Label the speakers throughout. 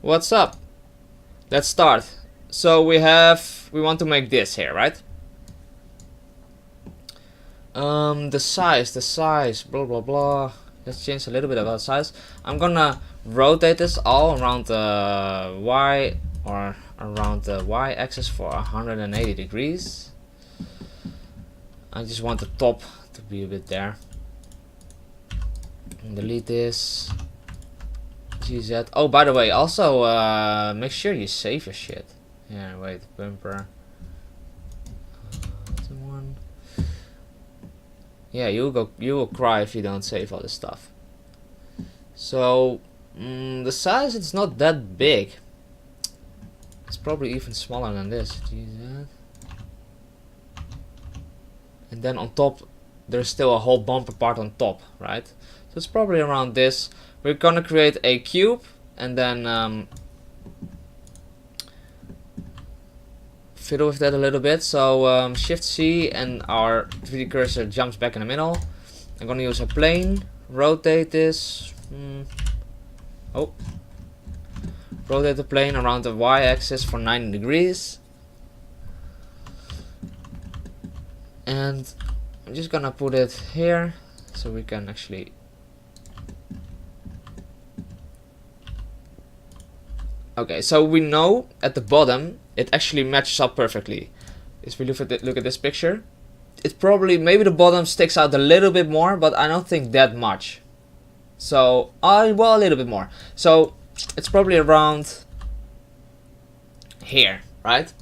Speaker 1: What's up? Let's start. So we want to make this here, right? The size, blah blah blah. Let's change a little bit about size. I'm gonna rotate this all around the Y or around the Y axis for 180 degrees. I just want the top to be a bit there. And delete this. GZ. Oh, by the way, also make sure you save your shit. Yeah, wait, bumper. One. Yeah, you will cry if you don't save all this stuff. So the size, it's not that big. It's probably even smaller than this. GZ. And then on top, there's still a whole bumper part on top, right? So it's probably around this. We're gonna create a cube and then fiddle with that a little bit. So Shift C and our 3D cursor jumps back in the middle. I'm gonna use a plane, rotate this. Rotate the plane around the Y axis for 90 degrees. And I'm just gonna put it here so we can actually okay, so we know at the bottom it actually matches up perfectly. If we look at this picture, it's probably maybe the bottom sticks out a little bit more, but I don't think that much. So well, a little bit more. So it's probably around here, right?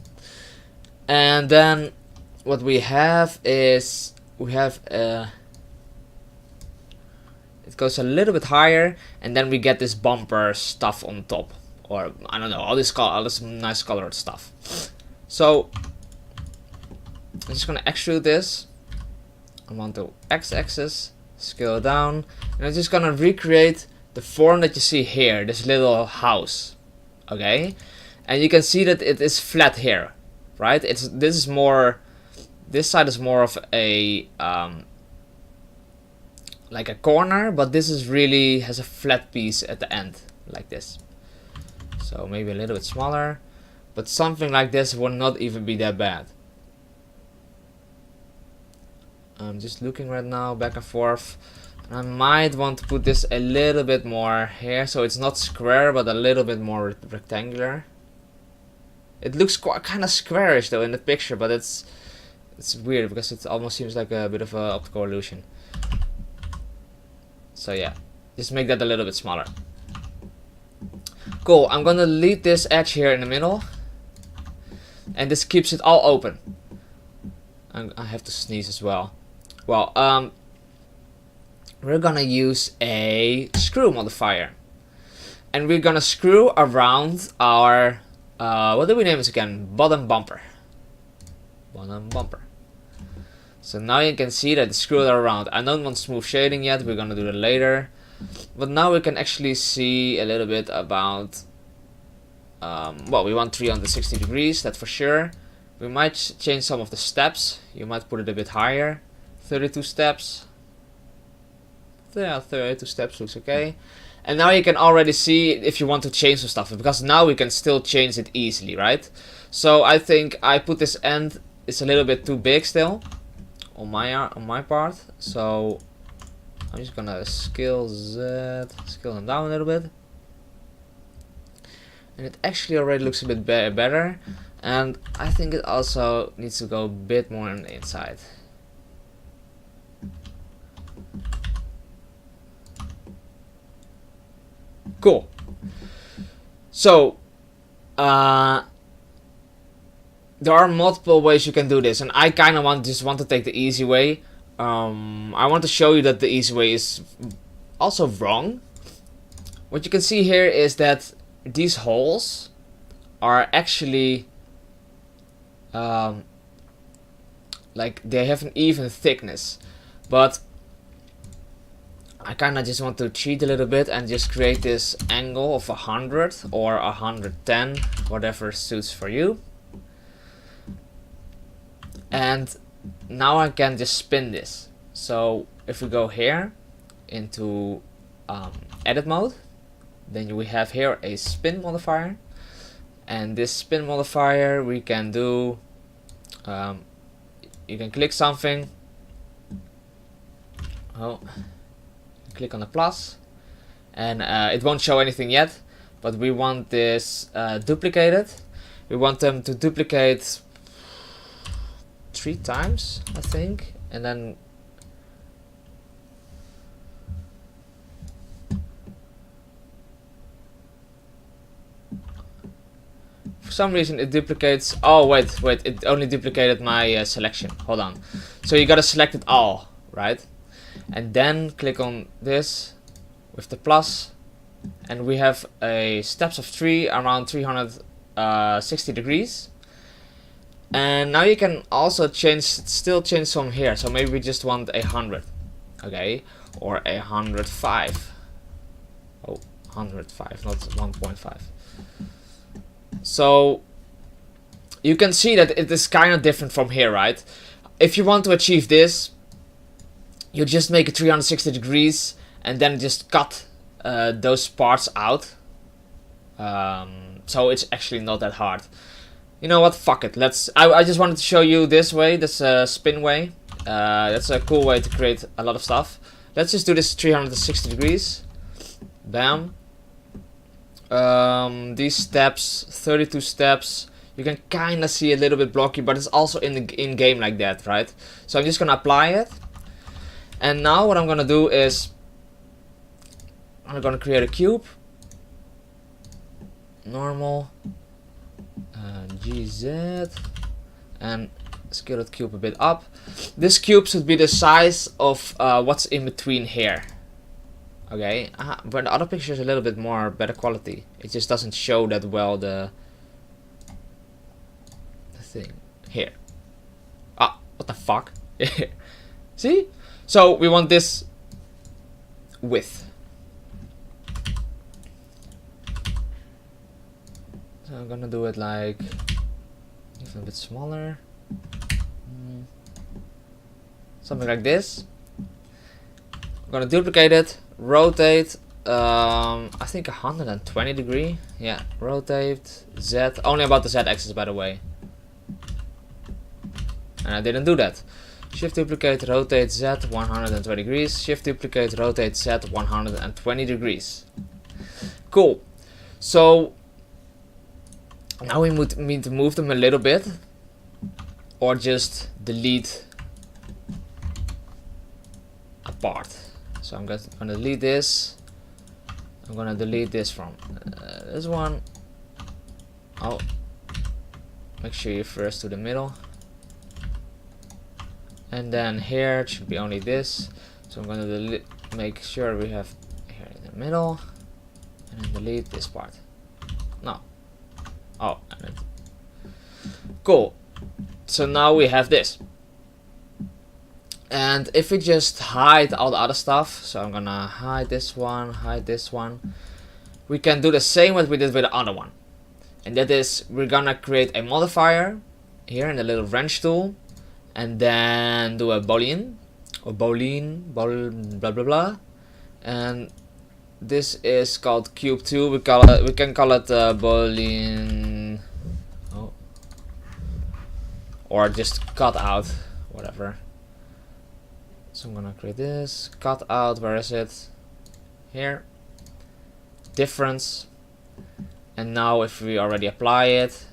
Speaker 1: And then what we have is it goes a little bit higher, and then we get this bumper stuff on top. Or I don't know, all this nice colored stuff. So I'm just gonna extrude this. I'm on the x-axis, scale down, and I'm just gonna recreate the form that you see here, this little house. Okay, and you can see that it is flat here, right? This side is more of a like a corner, but this is really has a flat piece at the end, like this. So maybe a little bit smaller, but something like this will not even be that bad. I'm just looking right now back and forth. I might want to put this a little bit more here, so it's not square but a little bit more rectangular. It looks kind of squarish though in the picture, but it's weird because it almost seems like a bit of an optical illusion. So yeah, just make that a little bit smaller. Cool, I'm gonna leave this edge here in the middle, and this keeps it all open. I have to sneeze as well. Well, we're gonna use a screw modifier, and we're gonna screw around our what do we name this again? Bottom bumper. Bottom bumper. So now you can see that the screws are around. I don't want smooth shading yet. We're gonna do that later. But now we can actually see a little bit about well, we want 360 degrees, that for sure. We might change some of the steps. You might put it a bit higher. 32 steps. Yeah, 32 steps looks okay. And now you can already see if you want to change some stuff, because now we can still change it easily, right? So I think I put this end, it's a little bit too big still on my part. So I'm just gonna scale them down a little bit, and it actually already looks a bit better. And I think it also needs to go a bit more on the inside. Cool. So there are multiple ways you can do this, and I kind of just want to take the easy way. I want to show you that the easy way is also wrong. What you can see here is that these holes are actually like they have an even thickness, but I kind of just want to cheat a little bit and just create this angle of 100 or 110, whatever suits for you. And now I can just spin this. So if we go here into edit mode, Then we have here a spin modifier, and this spin modifier we can do, you can click something, click on the plus, and it won't show anything yet, but we want this duplicated. We want them to duplicate 3 times, I think, and then for some reason it duplicates. Oh wait, it only duplicated my selection. Hold on. So you gotta select it all, right? And then click on this with the plus, and we have a steps of 3 around 360 degrees. And now you can also still change some here. So maybe we just want 100, okay, or 105. Oh, 105, not 1.5. So you can see that it is kind of different from here, right? If you want to achieve this, you just make it 360 degrees and then just cut those parts out. So it's actually not that hard. You know what? Fuck it. I just wanted to show you this way, this spin way. That's a cool way to create a lot of stuff. Let's just do this 360 degrees. Bam. These steps, 32 steps. You can kind of see a little bit blocky, but it's also in game like that, right? So I'm just gonna apply it. And now what I'm gonna do is I'm gonna create a cube. Normal. GZ. And scale that cube a bit up. This cube should be the size of what's in between here. Okay, but the other picture is a little bit more better quality. It just doesn't show that well the thing here. Ah, what the fuck? See? So we want this width. So I'm gonna do it like even a bit smaller. Something like this. I'm gonna duplicate it, rotate, I think 120 degree. Yeah, rotate, Z, only about the Z axis by the way. And I didn't do that. Shift duplicate, rotate Z 120 degrees. Shift duplicate, rotate Z 120 degrees. Cool. So now we need to move them a little bit, or just delete a part. So I'm gonna delete this. I'm gonna delete this from this one. Oh, make sure you first to the middle. And then here it should be only this. So I'm gonna make sure we have here in the middle, and then delete this part. No. Oh, cool. So now we have this. And if we just hide all the other stuff, so I'm gonna hide this one, we can do the same what we did with the other one. And that is, we're gonna create a modifier here in the little wrench tool, and then do a boolean, or boolean, blah blah blah. And this is called cube2. We can call it boolean, or just cut out, whatever. So I'm gonna create this, cut out, where is it? Here. Difference. And now if we already apply it,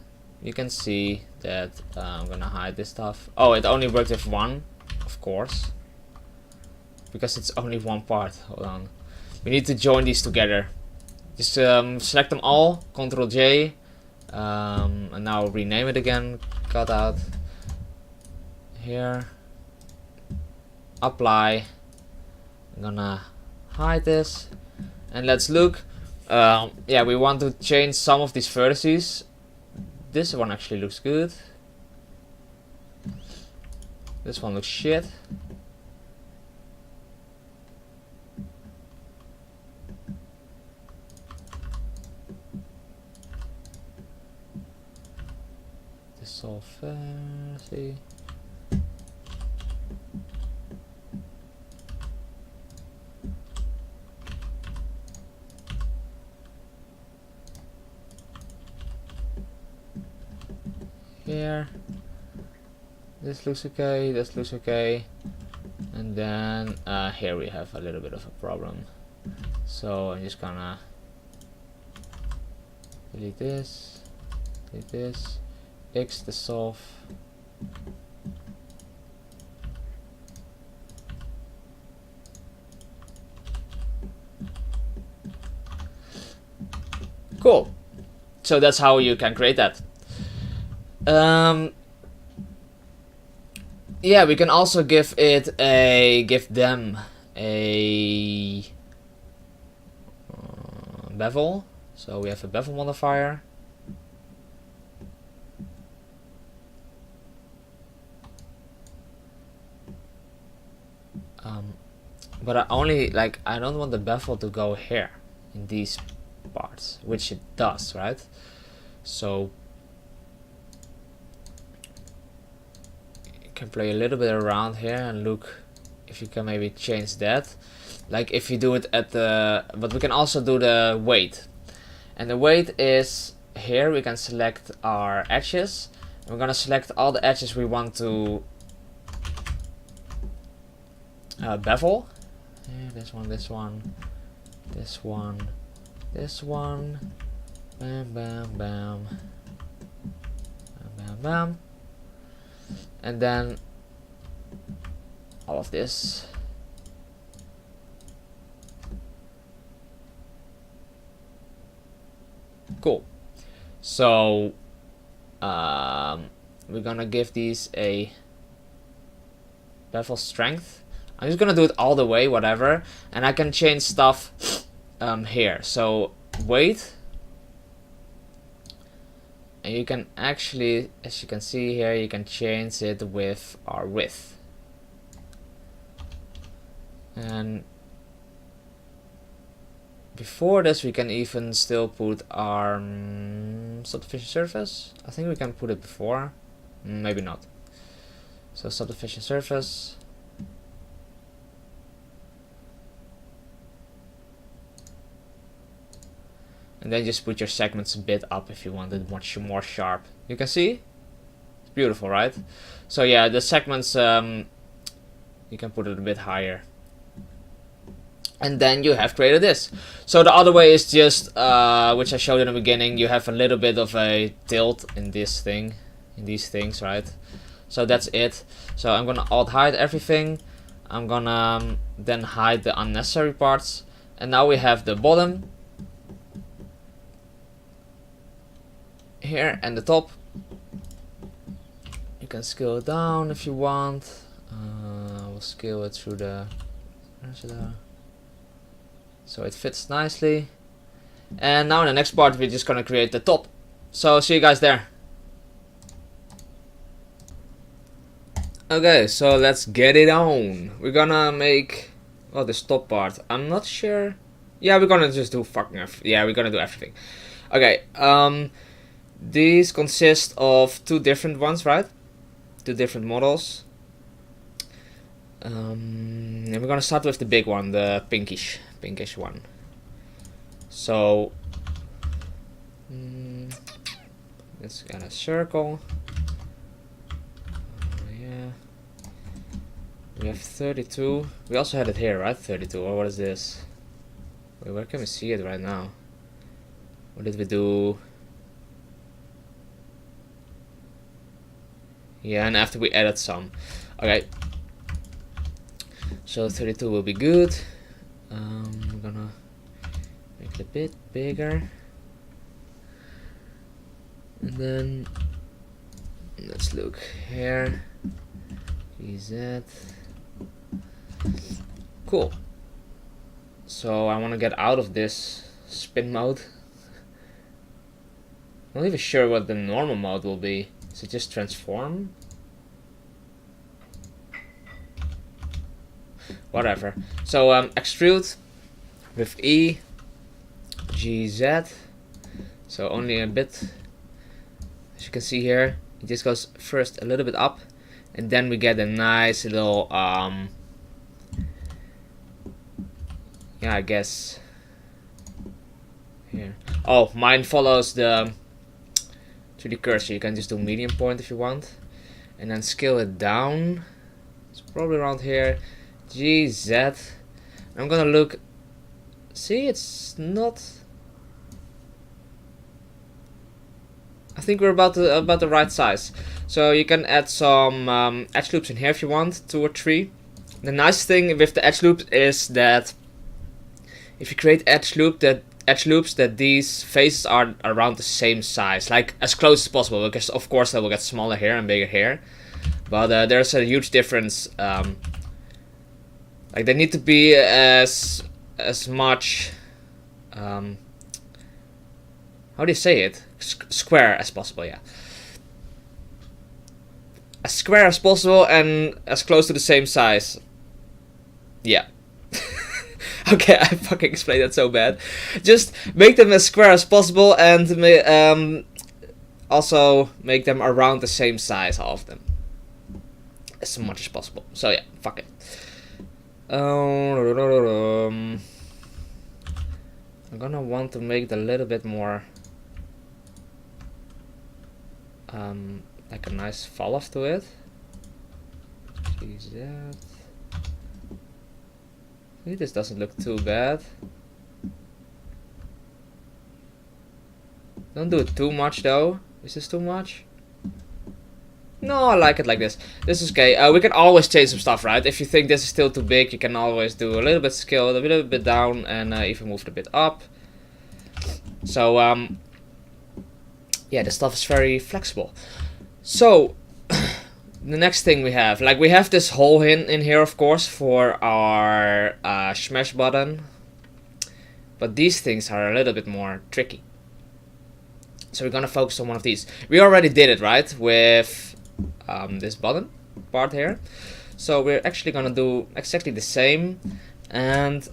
Speaker 1: you can see that I'm gonna hide this stuff. Oh, it only worked with one, of course. Because it's only one part. Hold on. We need to join these together. Just select them all, Ctrl J, and now rename it again, cut out. Here. Apply. I'm gonna hide this, and let's look. Yeah, we want to change some of these vertices. This one actually looks good. This one looks shit. This all fair. See. here. This looks okay, this looks okay. And then here we have a little bit of a problem. So I'm just gonna delete this, X the solve. Cool. So that's how you can create that. Yeah, we can also give them a bevel. So we have a bevel modifier. But I don't want the bevel to go here in these parts, which it does, right? So you can play a little bit around here and look if you can maybe change that. Like if you do it at the, but we can also do the weight. And the weight is here, we can select our edges. And we're gonna select all the edges we want to bevel. Yeah, this one, this one, this one, this one. Bam, bam, bam. Bam, bam, bam. And then all of this. Cool. So we're gonna give these a bevel strength. I'm just gonna do it all the way, whatever, and I can change stuff here. So weight, and you can actually, as you can see here, you can change it with our width. And before this, we can even still put our subdivision surface. I think we can put it before, maybe not. So subdivision surface. And then just put your segments a bit up if you want it much more sharp. You can see? It's beautiful, right? So yeah, the segments, you can put it a bit higher. And then you have created this. So the other way is just, which I showed in the beginning, you have a little bit of a tilt in this thing, in these things, right? So that's it. So I'm gonna alt hide everything. I'm gonna then hide the unnecessary parts. And now we have the bottom here and the top. You can scale it down if you want. We'll scale it through the, so it fits nicely. And now in the next part, we're just gonna create the top. So see you guys there. Okay, so let's get it on. We're gonna make, well, this top part. I'm not sure. Yeah, we're gonna just do yeah, we're gonna do everything. Okay, these consist of two different ones, right? Two different models. And we're gonna start with the big one, the pinkish one. So let's get a circle. Yeah, we have 32. We also had it here, right? 32. Or what is this? Wait, where can we see it right now? What did we do? Yeah, and after we added some. Okay. So 32 will be good. We're gonna make it a bit bigger. And then let's look here. GZ. Cool. So I want to get out of this spin mode. I'm not even sure what the normal mode will be. Is it just transform? Whatever. So extrude with E, GZ. So only a bit. As you can see here, it just goes first a little bit up, and then we get a nice little yeah, I guess here. Oh, mine follows the the cursor. You can just do medium point if you want, and then scale it down. It's probably around here. GZ. I'm gonna look. See, it's not. I think we're about the right size. So you can add some edge loops in here if you want, 2 or 3. The nice thing with the edge loops is that if you create edge loops, that these faces are around the same size, like as close as possible. Because of course they will get smaller here and bigger here, but there's a huge difference. Like they need to be as much. How do you say it? Square as possible, yeah. As square as possible and as close to the same size. Yeah. Okay, I fucking explained that so bad. Just make them as square as possible and also make them around the same size, all of them. As much as possible. So yeah, fuck it. I'm gonna want to make it a little bit more like a nice fall off to it. GZ. Maybe this doesn't look too bad. Don't do it too much though. Is this too much? No, I like it like this. This is okay. We can always change some stuff, right? If you think this is still too big, you can always do a little bit scale, a little bit down, and even move it a bit up. So, yeah, this stuff is very flexible. So, the next thing we have this hole in here, of course, for our smash button. But these things are a little bit more tricky. So we're gonna focus on one of these. We already did it, right? With this button part here. So we're actually gonna do exactly the same. And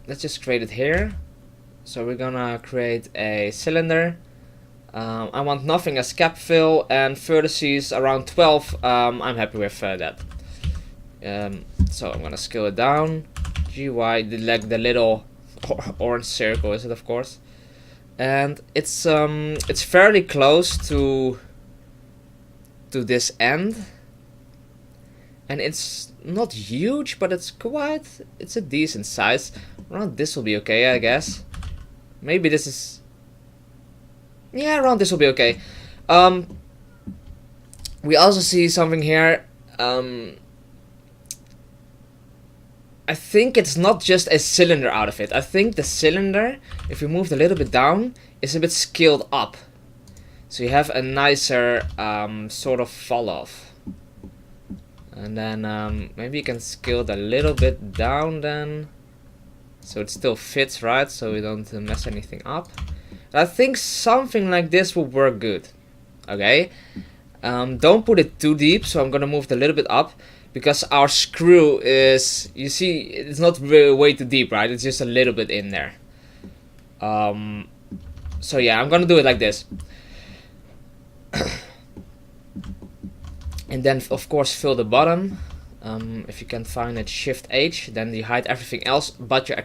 Speaker 1: let's just create it here. So we're gonna create a cylinder. I want nothing as cap fill and vertices around 12. I'm happy with that. So I'm gonna scale it down. GY, like the little orange circle, is it, of course? And it's fairly close to this end, and it's not huge, but it's a decent size. Around this will be okay, I guess. Maybe this is. Yeah, around this will be okay. We also see something here. I think it's not just a cylinder out of it. I think the cylinder, if we move it a little bit down, is a bit scaled up. So you have a nicer sort of fall off. And then maybe you can scale it a little bit down then. So it still fits, right? So we don't mess anything up. I think something like this will work good. Okay, don't put it too deep, so I'm gonna move it a little bit up, because our screw is, you see, it's not really way too deep, right? It's just a little bit in there. So yeah, I'm gonna do it like this. And then of course fill the bottom. If you can find it, Shift H, then you hide everything else but your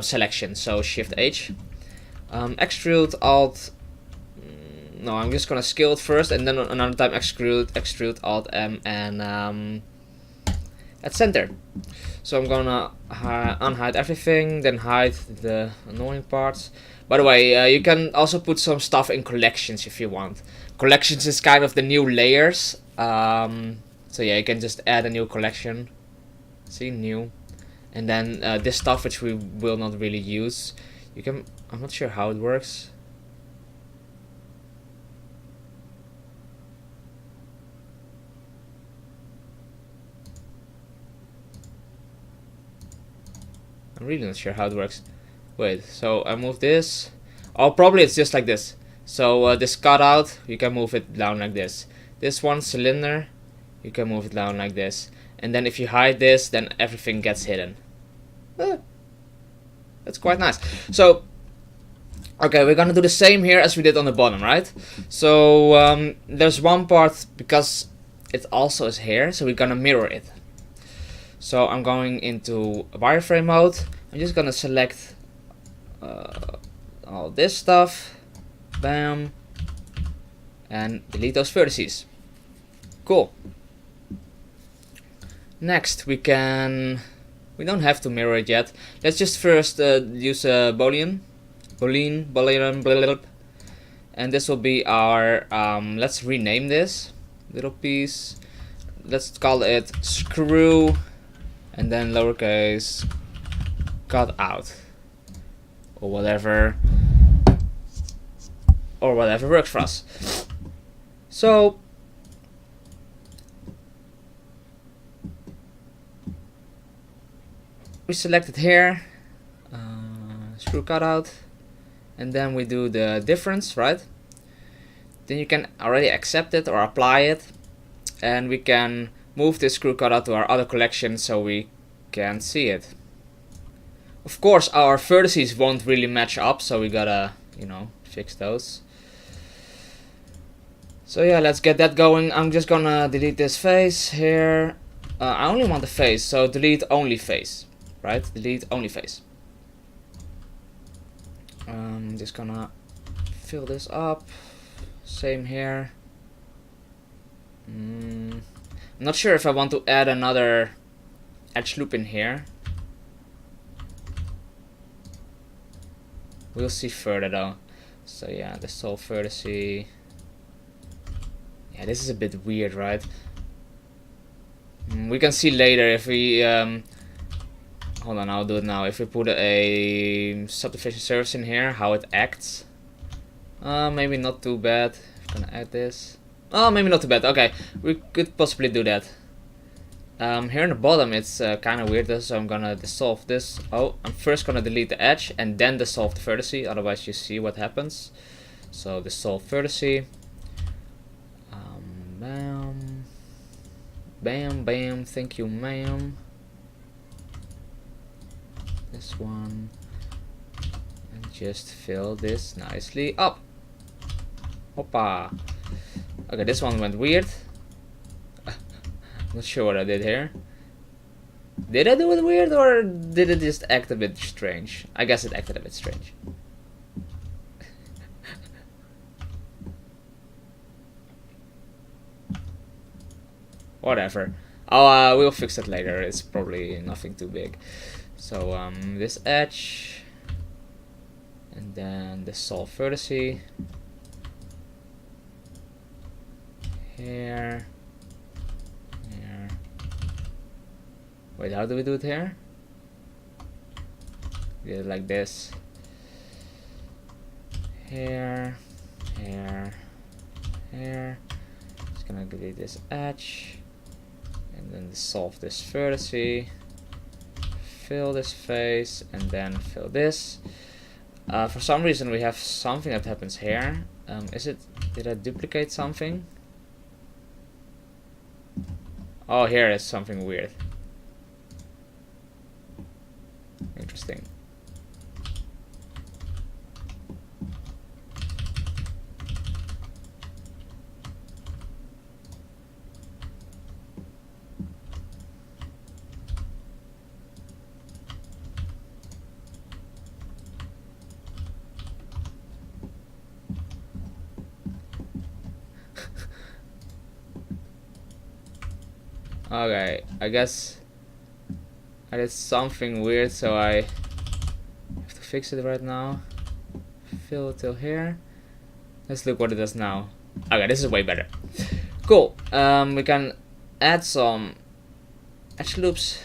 Speaker 1: selection. So Shift H. Extrude, Alt. No, I'm just gonna scale it first, and then another time extrude, Alt M, and at center. So I'm gonna unhide everything, then hide the annoying parts. By the way, you can also put some stuff in collections if you want. Collections is kind of the new layers. So yeah, you can just add a new collection. See, new, and then this stuff which we will not really use. You can. I'm not sure how it works. I'm really not sure how it works. Wait, so I move this. Oh, probably it's just like this. So this cutout, you can move it down like this. This one cylinder, you can move it down like this. And then if you hide this, then everything gets hidden. That's quite nice. So, okay, we're gonna do the same here as we did on the bottom, right? So there's one part, because it also is here, so we're gonna mirror it. So I'm going into wireframe mode. I'm just gonna select all this stuff. Bam. and delete those vertices. Cool. Next we don't have to mirror it yet. Let's just first use a boolean, and this will be our let's rename this little piece. Let's call it screw, and then lowercase cut out, or whatever works for us. So we select it here, screw cutout, and then we do the difference, right? Then you can already accept it or apply it, and we can move this screw cutout to our other collection so we can see it. Of course, our vertices won't really match up, so we gotta, you know, fix those. So yeah, let's get that going. I'm just gonna delete this face here. I only want the face, so delete only face. Right? Delete only face. Just gonna fill this up. Same here. I'm not sure if I want to add another edge loop in here. We'll see further though. So yeah, the solve vertice. Yeah, this is a bit weird, right? We can see later if we hold on, I'll do it now. If we put a subdivision surface in here, how it acts. Maybe not too bad. I'm gonna add this. Oh, maybe not too bad. Okay, we could possibly do that. Here in the bottom, it's kind of weird, so I'm gonna dissolve this. Oh, I'm first gonna delete the edge and then dissolve the vertice. Otherwise, you see what happens. So dissolve vertice. Bam, bam, bam. Thank you, ma'am. This one, and just fill this nicely up. Hoppa. Okay, this one went weird. Not sure what I did here. Did I do it weird, or did it just act a bit strange? I guess it acted a bit strange. Whatever. We'll fix it later. It's probably nothing too big. So this edge, and then the solve vertice here, here. Wait, how do we do it here? We did it like this. Here, here, here. Just gonna delete this edge, and then dissolve this vertice. Fill this face, and then fill this. For some reason we have something that happens here. Did I duplicate something? Oh, here is something weird. Interesting. Okay, I guess I did something weird, so I have to fix it right now. Fill it till here. Let's look what it does now. Okay, this is way better. Cool. We can add some edge loops,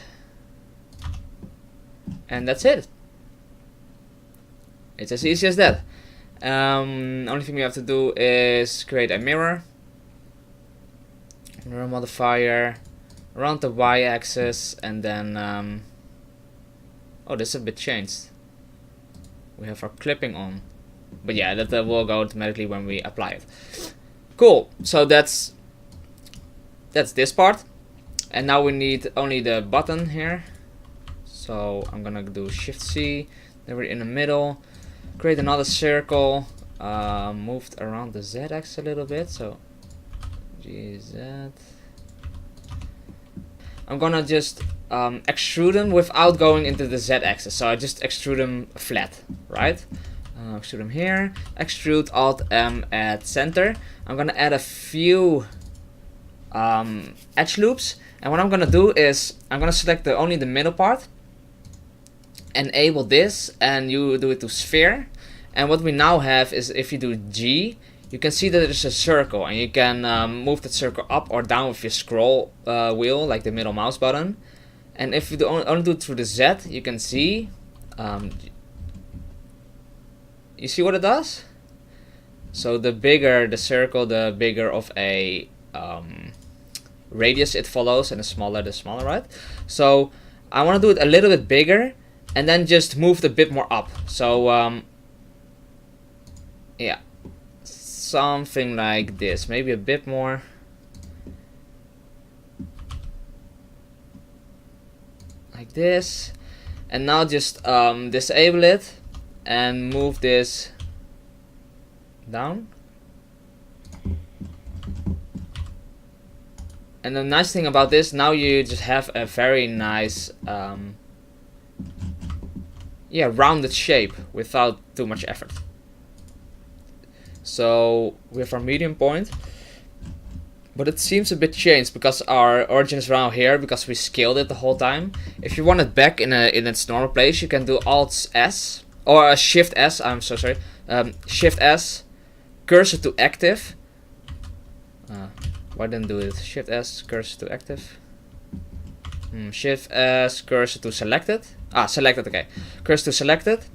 Speaker 1: and that's it. It's as easy as that. Only thing we have to do is create a mirror modifier around the y-axis, and then oh, this is a bit changed. We have our clipping on, but yeah, that will go automatically when we apply it. Cool. So that's this part, and now we need only the button here. So I'm gonna do Shift C. Then we're in the middle. Create another circle. Moved around the Z-axis a little bit. So GZ. I'm gonna just extrude them without going into the Z-axis. So I just extrude them flat, right? Extrude them here. Extrude Alt M at center. I'm gonna add a few edge loops, and what I'm gonna do is I'm gonna select only the middle part, enable this, and you do it to sphere. And what we now have is, if you do G, you can see that there's a circle, and you can move that circle up or down with your scroll wheel, like the middle mouse button. And if you only do it through the Z, you can see, you see what it does? So the bigger the circle, the bigger of a radius it follows, and the smaller, right? So I want to do it a little bit bigger, and then just move it a bit more up. So yeah, something like this, maybe a bit more. Like this. And now just disable it and move this down. And the nice thing about this, now you just have a very nice yeah, rounded shape without too much effort. So with our medium point, but it seems a bit changed because our origin is around here because we scaled it the whole time. If you want it back in its normal place, you can do Alt S or Shift S. I'm so sorry. Shift S, cursor to active. Why didn't do it? Shift S, cursor to active. Shift S, cursor to selected. Selected. Okay, cursor to selected.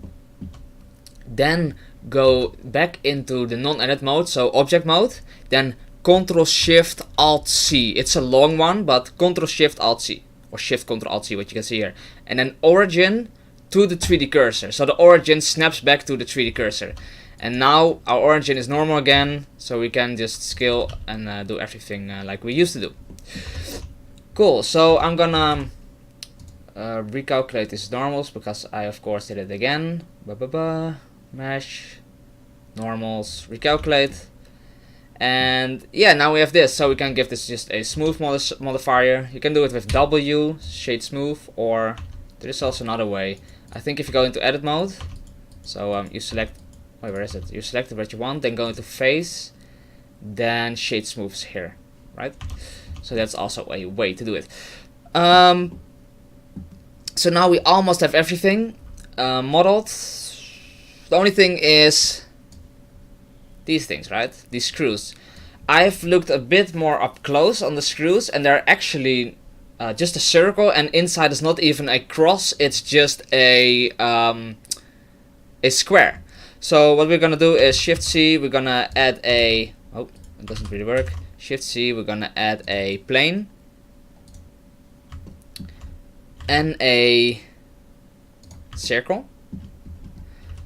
Speaker 1: Then go back into the non-edit mode, so object mode. Then Ctrl Shift Alt C. It's a long one, but Ctrl Shift Alt C or Shift Ctrl Alt C, what you can see here. And then origin to the 3D cursor. So the origin snaps back to the 3D cursor. And now our origin is normal again, so we can just scale and do everything like we used to do. Cool. So I'm gonna recalculate these normals because I of course did it again. Mesh, normals, recalculate. And yeah, now we have this, so we can give this just a smooth modifier. You can do it with W, shade smooth, or there is also another way. I think if you go into edit mode, so you select, wait, where is it? You select what you want, then go into face, then shade smooth is here, right? So that's also a way to do it. So now we almost have everything modeled. The only thing is these things, right? These screws. I've looked a bit more up close on the screws, and they're actually just a circle, and inside is not even a cross, it's just a square. So what we're gonna do is Shift C, we're gonna add a, oh, it doesn't really work. Shift C, we're gonna add a plane and a circle.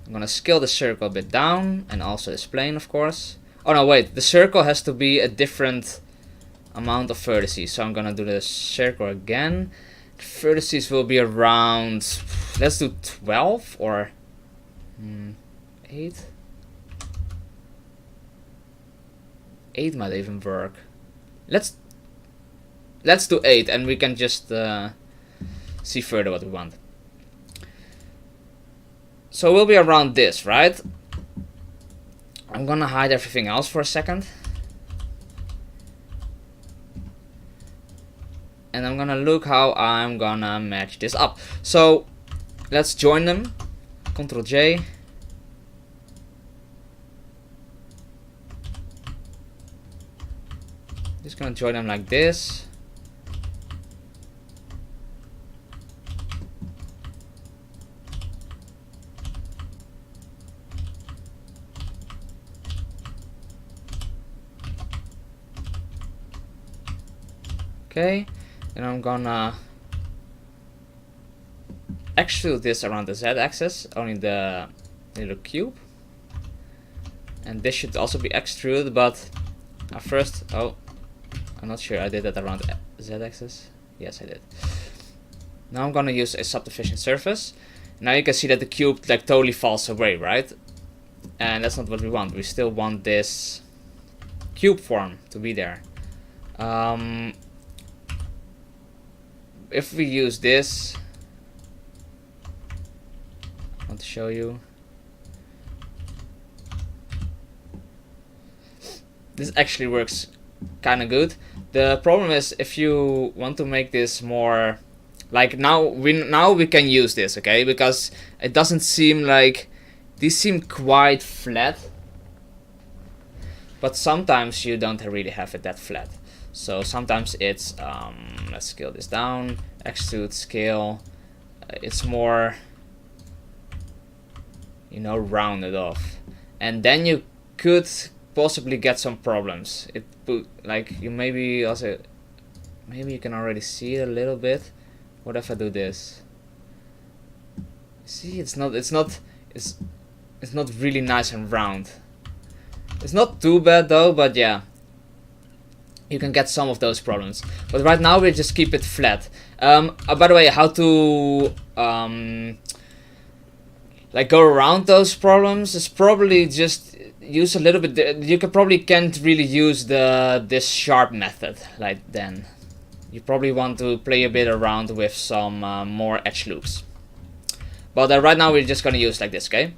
Speaker 1: I'm gonna scale the circle a bit down, and also this plane, of course. Oh no, wait, the circle has to be a different amount of vertices, so I'm gonna do the circle again. The vertices will be around, let's do 12 or 8. 8 might even work. Let's do 8, and we can just see further what we want. So we'll be around this, right? I'm gonna hide everything else for a second. And I'm gonna look how I'm gonna match this up. So let's join them. Ctrl J. Just gonna join them like this. Okay, and I'm gonna extrude this around the Z-axis, only the little cube. And this should also be extruded, but at first, oh, I'm not sure I did that around the Z-axis. Yes, I did. Now I'm gonna use a subdivision surface. Now you can see that the cube like totally falls away, right? And that's not what we want. We still want this cube form to be there. If we use this, I want to show you. this actually works kind of good. The problem is if you want to make this more like now we can use this, okay, because it doesn't seem like these seem quite flat, but sometimes you don't really have it that flat. So sometimes it's let's scale this down, extrude, scale, it's more, you know, rounded off, and then you could possibly get some problems. It put like you maybe you can already see it a little bit. What if I do this? See, it's not really nice and round. It's not too bad though, but yeah, you can get some of those problems. But right now we just keep it flat. By the way, how to like go around those problems is probably just use a little bit. You can't really use this sharp method. Like then, you probably want to play a bit around with some more edge loops. But right now we're just gonna use like this, okay?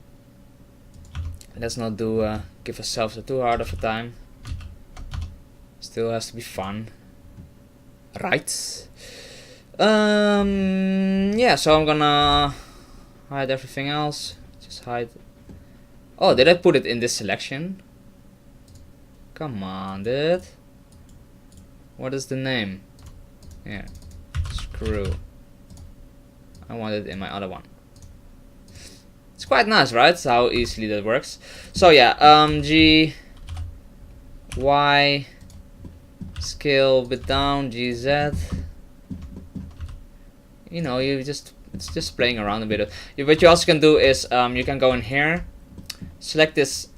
Speaker 1: Let's not do give ourselves too hard of a time. Still has to be fun, right? Yeah. So I'm gonna hide everything else. Just hide. Oh, did I put it in this selection? Come on, dude. What is the name? Yeah, screw. I want it in my other one. It's quite nice, right? So how easily that works. So yeah, G, Y, scale a bit down, G, Z. You know, it's just playing around a bit. What you also can do is you can go in here, select this.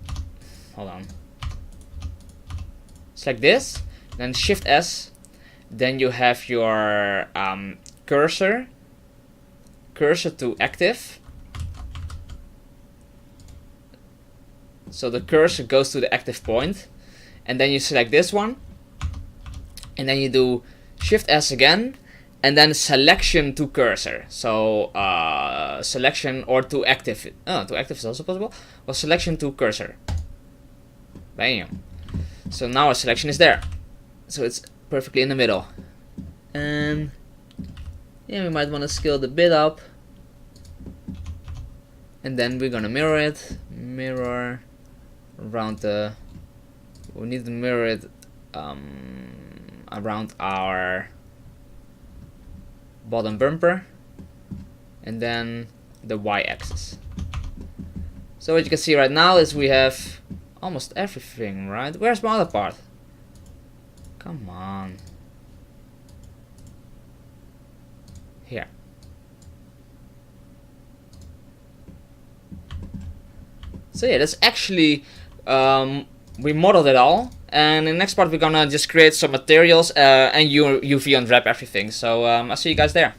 Speaker 1: Hold on. Select this, then Shift S. Then you have your cursor to active. So the cursor goes to the active point, and then you select this one, and then you do Shift S again, and then selection to cursor. So selection or to active. Oh, to active is also possible. Well, selection to cursor. Bam. So now our selection is there. So it's perfectly in the middle. And yeah, we might want to scale the bit up. And then we're gonna mirror it. Mirror around the. We need to mirror it around our bottom bumper, and then the y-axis. So what you can see right now is we have almost everything, right? Where's my other part? Come on. Here. So yeah, that's actually we modeled it all, and in the next part we're gonna just create some materials and UV unwrap everything. So I'll see you guys there.